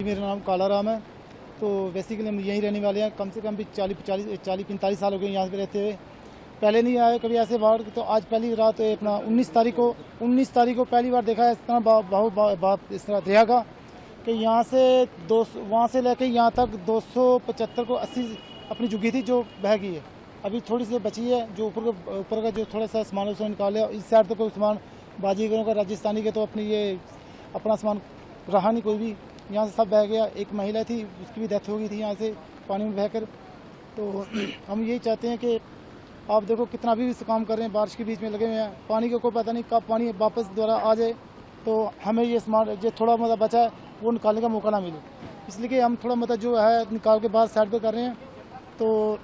मेरा नाम काला राम है। तो बेसिकली हम यहीं रहने वाले हैं। कम से कम भी 40-45 साल हो गए यहाँ पे रहते हुए। पहले नहीं आए कभी ऐसे बाढ़। तो आज पहली रात अपना 19 तारीख को पहली बार देखा है इस तरह इस तरह दरिया का कि यहाँ से वहाँ से लेके यहाँ तक 275 को 80 अपनी झुकी थी जो बह गई है। अभी थोड़ी सी बची है जो ऊपर का जो थोड़ा सा सामान उसने निकाले। इस साइड तो कोई सामान बाजीगरों का राजस्थानी के तो अपना सामान रहा नहीं कोई भी। यहाँ से सब बह गया। एक महिला थी उसकी भी डेथ हो गई थी यहाँ से पानी में बहकर। तो हम यही चाहते हैं कि आप देखो कितना भी काम कर रहे हैं, बारिश के बीच में लगे हुए हैं, पानी का कोई पता नहीं कब पानी वापस दोबारा आ जाए। तो हमें ये सामान जो थोड़ा मतलब बचा है वो निकालने का मौका ना मिले, इसलिए कि हम थोड़ा मतलब जो है निकाल के बाहर साइड पर कर रहे हैं। तो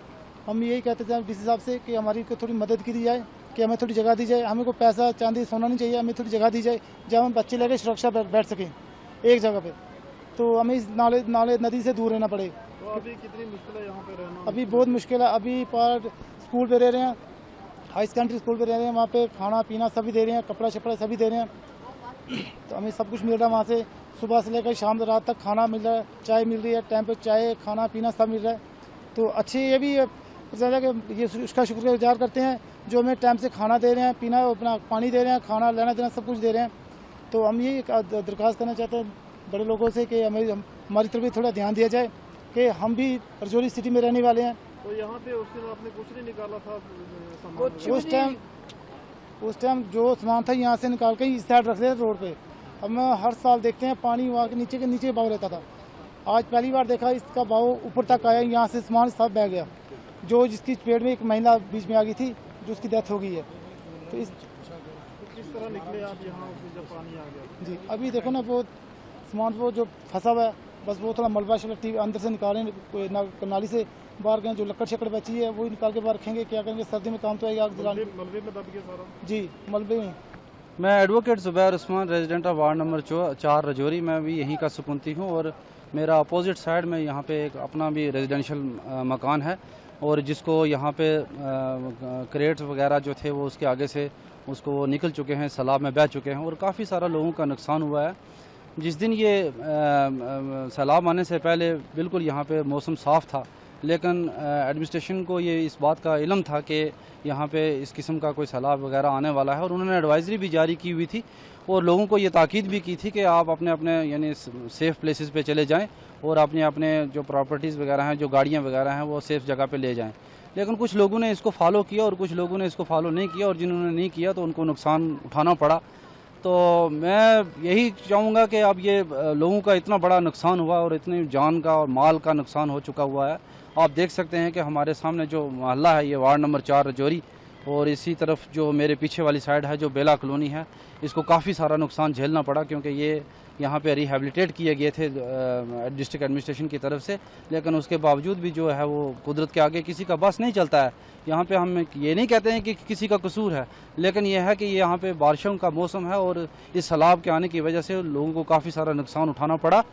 हम यही कहते थे डीसी साहब से कि हमारी को थोड़ी मदद की दी जाए, कि हमें थोड़ी जगह दी जाए। हमें को पैसा चांदी सोना नहीं चाहिए, हमें थोड़ी जगह दी जाए जब हम बच्चे लेकर सुरक्षा बैठ सकें एक जगह पे। तो हमें इस नाले नदी से दूर रहना पड़े। तो अभी कितनी मुश्किल है यहाँ पे रहना? अभी बहुत मुश्किल है। अभी पर स्कूल पे रह रहे हैं, हाई सेकेंडरी स्कूल पे रह रहे हैं। वहाँ पे खाना पीना सभी दे रहे हैं, कपड़ा शपड़ा सभी दे रहे हैं। तो हमें सब कुछ मिल रहा है वहाँ से, सुबह से लेकर शाम रात तक खाना मिल रहा है, चाय मिल रही है, टाइम पे चाय खाना पीना सब मिल रहा है। तो अच्छे ये भी ये उसका शुक्रगुजार करते हैं जो हमें टाइम से खाना दे रहे हैं, पीना अपना पानी दे रहे हैं, खाना लेना देना सब कुछ दे रहे हैं। तो हम ये दरख्वास्त करना चाहते हैं बड़े लोगों से कि हमारी तरफ भी थोड़ा ध्यान दिया जाए कि हम भी रजौरी सिटी में रहने वाले हैं। तो यहाँ पे उस दिन आपने कुछ नहीं निकाला था उस टाइम जो सामान था यहाँ से निकाल के इस साइड रख रहे रोड पे। हम हर साल देखते हैं पानी वहाँ के नीचे बहाव रहता था। आज पहली बार देखा इसका बहाव ऊपर तक आया, यहाँ से सामान सब बह गया। जो जिसकी पेड़ में एक महिला बीच में आ गई थी जो उसकी डेथ हो गई है। तो किस तरह निकले आप यहाँ जब पानी आ गया? जी अभी देखो ना वो सामान वो जो फंसा हुआ है, बस वो थोड़ा मलबा शलट्टी अंदर से निकालें, नाली से बाहर गए, जो लकड़ शक्ड़ बची है वो निकाल के बाहर रखेंगे। क्या करेंगे, सर्दी में काम तो आएगा। आग जलाने मलबे में दब गया सारा? जी मलबे में। मैं advocate Zubair Usman, resident of ward number 4 Rajouri. मैं भी यहीं का सुकूनती हूँ और मेरा अपोजिट साइड में यहाँ पे एक अपना भी रेजिडेंशियल मकान है और जिसको यहाँ पे क्रेट्स वगैरह जो थे वो उसके आगे से उसको वो निकल चुके हैं, सैलाब में बह चुके हैं और काफ़ी सारा लोगों का नुकसान हुआ है। जिस दिन ये सैलाब आने से पहले बिल्कुल यहाँ पे मौसम साफ़ था, लेकिन एडमिनिस्ट्रेशन को ये इस बात का इल्म था कि यहाँ पे इस किस्म का कोई सैलाब वगैरह आने वाला है और उन्होंने एडवाइजरी भी जारी की हुई थी और लोगों को ये ताकीद भी की थी कि आप अपने अपने यानी सेफ़ प्लेसेस पे चले जाएं और अपने अपने जो प्रॉपर्टीज़ वगैरह हैं, जो गाड़ियाँ वगैरह हैं, वो सेफ़ जगह पे ले जाएं। लेकिन कुछ लोगों ने इसको फॉलो किया और कुछ लोगों ने इसको फॉलो नहीं किया और जिन्होंने नहीं किया तो उनको नुकसान उठाना पड़ा। तो मैं यही चाहूँगा कि अब ये लोगों का इतना बड़ा नुकसान हुआ और इतनी जान का और माल का नुकसान हो चुका हुआ है। आप देख सकते हैं कि हमारे सामने जो मोहल्ला है ये वार्ड नंबर 4 रजौरी और इसी तरफ जो मेरे पीछे वाली साइड है जो बेला कॉलोनी है, इसको काफ़ी सारा नुकसान झेलना पड़ा क्योंकि ये यहाँ पे रिहेबिलिटेट किए गए थे डिस्ट्रिक्ट एडमिनिस्ट्रेशन की तरफ से, लेकिन उसके बावजूद भी जो है वो कुदरत के आगे किसी का बस नहीं चलता है। यहाँ पे हम ये नहीं कहते हैं कि किसी का कसूर है, लेकिन यह है कि यहाँ पे बारिशों का मौसम है और इस सैलाब के आने की वजह से लोगों को काफ़ी सारा नुकसान उठाना पड़ा।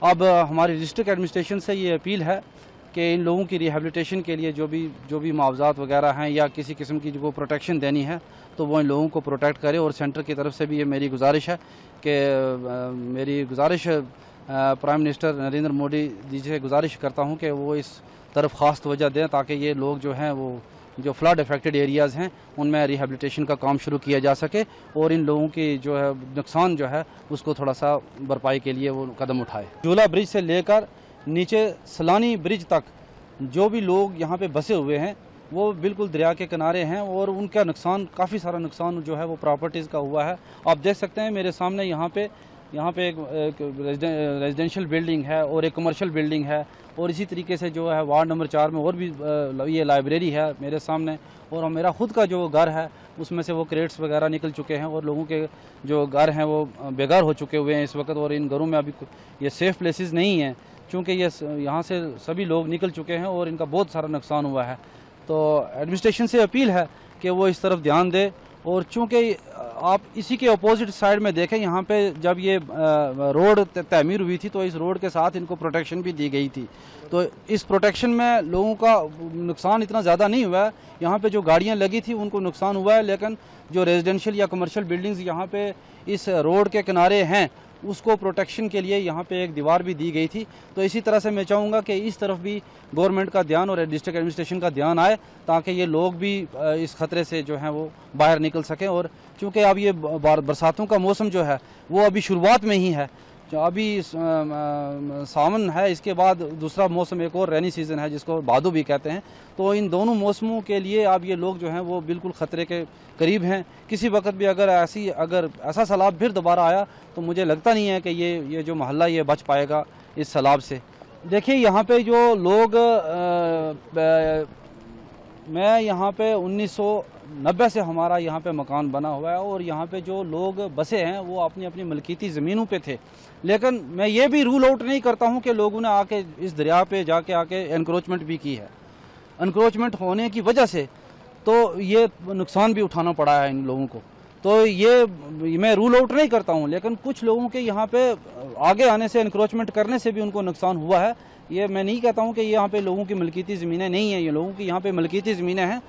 अब हमारी डिस्ट्रिक्ट एडमिनिस्ट्रेशन से ये अपील है कि इन लोगों की रिहेबिलिटेशन के लिए जो भी मुआवजात वगैरह हैं या किसी किस्म की जो प्रोटेक्शन देनी है तो वो इन लोगों को प्रोटेक्ट करे। और सेंटर की तरफ से भी ये मेरी गुजारिश है कि प्राइम मिनिस्टर नरेंद्र मोदी जी से गुजारिश करता हूँ कि वो इस तरफ ख़ास तवज्जो दें ताकि ये लोग जो हैं वो जो फ्लड अफेक्टेड एरियाज़ हैं उनमें रिहेबिलिटेशन का काम शुरू किया जा सके और इन लोगों की जो है नुकसान जो है उसको थोड़ा सा भरपाई के लिए वो कदम उठाए। झूला ब्रिज से लेकर नीचे सलानी ब्रिज तक जो भी लोग यहाँ पे बसे हुए हैं वो बिल्कुल दरिया के किनारे हैं और उनका नुकसान, काफ़ी सारा नुकसान जो है वो प्रॉपर्टीज़ का हुआ है। आप देख सकते हैं मेरे सामने यहाँ पे एक रेजिडेंशियल बिल्डिंग है और एक कमर्शियल बिल्डिंग है और इसी तरीके से जो है वार्ड नंबर 4 में और भी ये लाइब्रेरी है मेरे सामने और मेरा खुद का जो घर है उसमें से वो क्रेट्स वगैरह निकल चुके हैं और लोगों के जो घर हैं वो बेघर हो चुके हुए हैं इस वक्त और इन घरों में अभी ये सेफ़ प्लेसेस नहीं हैं चूँकि ये यहाँ से सभी लोग निकल चुके हैं और इनका बहुत सारा नुकसान हुआ है। तो एडमिनिस्ट्रेशन से अपील है कि वो इस तरफ ध्यान दे और चूँकि आप इसी के अपोजिट साइड में देखें यहाँ पे जब ये रोड तमीर हुई थी तो इस रोड के साथ इनको प्रोटेक्शन भी दी गई थी। तो इस प्रोटेक्शन में लोगों का नुकसान इतना ज़्यादा नहीं हुआ है। यहाँ पे जो गाड़ियाँ लगी थी उनको नुकसान हुआ है, लेकिन जो रेजिडेंशियल या कमर्शियल बिल्डिंग्स यहाँ पे इस रोड के किनारे हैं उसको प्रोटेक्शन के लिए यहाँ पे एक दीवार भी दी गई थी। तो इसी तरह से मैं चाहूँगा कि इस तरफ भी गवर्नमेंट का ध्यान और डिस्ट्रिक्ट एडमिनिस्ट्रेशन का ध्यान आए, ताकि ये लोग भी इस खतरे से जो है वो बाहर निकल सकें। और चूँकि अब ये बरसातों का मौसम जो है वो अभी शुरुआत में ही है, जो अभी सावन है, इसके बाद दूसरा मौसम एक और रेनी सीज़न है जिसको भादो भी कहते हैं। तो इन दोनों मौसमों के लिए अब ये लोग जो हैं वो बिल्कुल ख़तरे के करीब हैं। किसी वक्त भी अगर ऐसा सैलाब फिर दोबारा आया तो मुझे लगता नहीं है कि ये जो मोहल्ला ये बच पाएगा इस सैलाब से। देखिए यहाँ पे जो लोग मैं यहाँ पे 1990 से हमारा यहाँ पे मकान बना हुआ है और यहाँ पे जो लोग बसे हैं वो अपनी अपनी मलकीती ज़मीनों पे थे। लेकिन मैं ये भी रूल आउट नहीं करता हूँ कि लोगों ने आके इस दरिया पे जाके आके एनक्रोचमेंट भी की है। एनक्रोचमेंट होने की वजह से तो ये नुकसान भी उठाना पड़ा है इन लोगों को। तो ये मैं रूल आउट नहीं करता हूँ, लेकिन कुछ लोगों के यहाँ पे आगे आने से, एनक्रोचमेंट करने से भी उनको नुकसान हुआ है। ये मैं नहीं कहता हूँ कि यहाँ पे लोगों की मलकीती ज़मीनें नहीं हैं, ये लोगों की यहाँ पे मलकीती ज़मीनें हैं।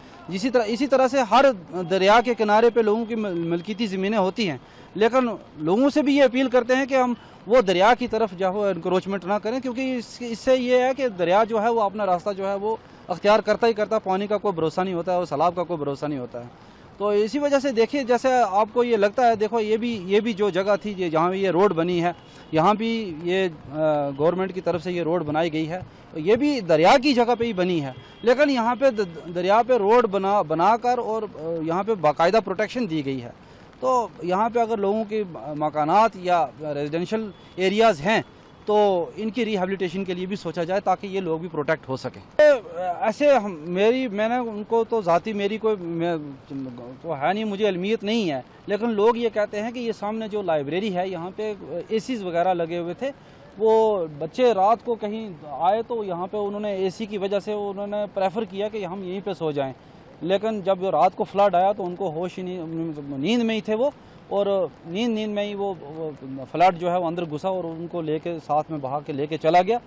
इसी तरह से हर दरिया के किनारे पे लोगों की मलकीती ज़मीनें होती हैं, लेकिन लोगों से भी ये अपील करते हैं कि हम वो दरिया की तरफ जो है एनक्रोचमेंट ना करें, क्योंकि इससे ये है कि दरिया जो है वो अपना रास्ता जो है वो अख्तियार करता ही करता, पानी का कोई भरोसा नहीं होता है और सैलाब का कोई भरोसा नहीं होता है। तो इसी वजह से देखिए, जैसे आपको ये लगता है, देखो ये भी जो जगह थी जहाँ ये रोड बनी है, यहाँ भी ये गवर्नमेंट की तरफ से ये रोड बनाई गई है, ये भी दरिया की जगह पे ही बनी है। लेकिन यहाँ पे दरिया पे रोड बनाकर और यहाँ पे बाकायदा प्रोटेक्शन दी गई है। तो यहाँ पे अगर लोगों के मकानात या रेजिडेंशियल एरियाज़ हैं तो इनकी रिहेबिलिटेशन के लिए भी सोचा जाए, ताकि ये लोग भी प्रोटेक्ट हो सकें। ऐसे मैंने उनको तो ज़ाती मेरी कोई तो है नहीं, मुझे इल्मियत नहीं है, लेकिन लोग ये कहते हैं कि ये सामने जो लाइब्रेरी है यहाँ पे एसीज़ वगैरह लगे हुए थे, वो बच्चे रात को कहीं आए तो यहाँ पे उन्होंने एसी की वजह से उन्होंने प्रेफर किया कि हम यहीं पे सो जाएं। लेकिन जब रात को फ्लड आया तो उनको होश ही नहीं, नींद में ही थे वो, और नींद में ही वो फ्लड जो है वो अंदर घुसा और उनको लेके साथ में बहा के लेके चला गया।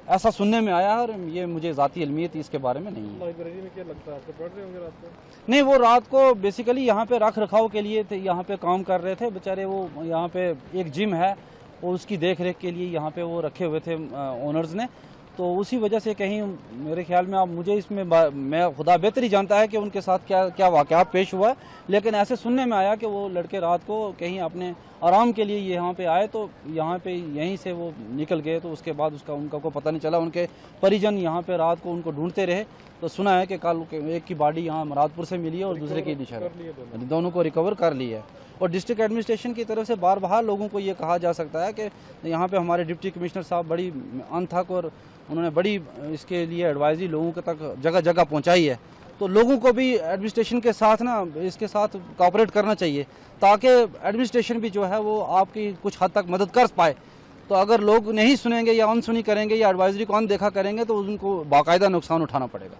ऐसा सुनने में आया है, और ये मुझे ज़ाती इल्मियत इसके बारे में नहीं है। लाइब्रेरी में क्या लगता है, आपको पढ़ रहे होंगे रात को? नहीं, वो रात को बेसिकली यहाँ पे रख रखाव के लिए थे, यहाँ पे काम कर रहे थे बेचारे। वो यहाँ पे एक जिम है और उसकी देख रेख के लिए यहाँ पे वो रखे हुए थे ओनर्स ने। तो उसी वजह से कहीं मेरे ख्याल में, आप मुझे इसमें मैं खुदा बेहतरी जानता है कि उनके साथ क्या वाक़यात पेश हुआ है, लेकिन ऐसे सुनने में आया कि वो लड़के रात को कहीं अपने आराम के लिए यहाँ पे आए तो यहाँ पे यहीं से वो निकल गए। तो उसके बाद उनका को पता नहीं चला। उनके परिजन यहाँ पे रात को उनको ढूंढते रहे, तो सुना है कि कल एक की बॉडी यहाँ मुरादपुर से मिली है और दूसरे की निशान, दोनों को रिकवर कर ली है। और डिस्ट्रिक्ट एडमिनिस्ट्रेशन की तरफ से बार लोगों को ये कहा जा सकता है कि यहाँ पे हमारे डिप्टी कमिश्नर साहब बड़ी अनथक और उन्होंने बड़ी इसके लिए एडवाइजरी लोगों के तक जगह जगह पहुँचाई है। तो लोगों को भी एडमिनिस्ट्रेशन के साथ इसके साथ कोऑपरेट करना चाहिए, ताकि एडमिनिस्ट्रेशन भी जो है वो आपकी कुछ हद तक मदद कर पाए। तो अगर लोग नहीं सुनेंगे या अनसुनी करेंगे या एडवाइजरी को अनदेखा करेंगे तो उनको बाकायदा नुकसान उठाना पड़ेगा।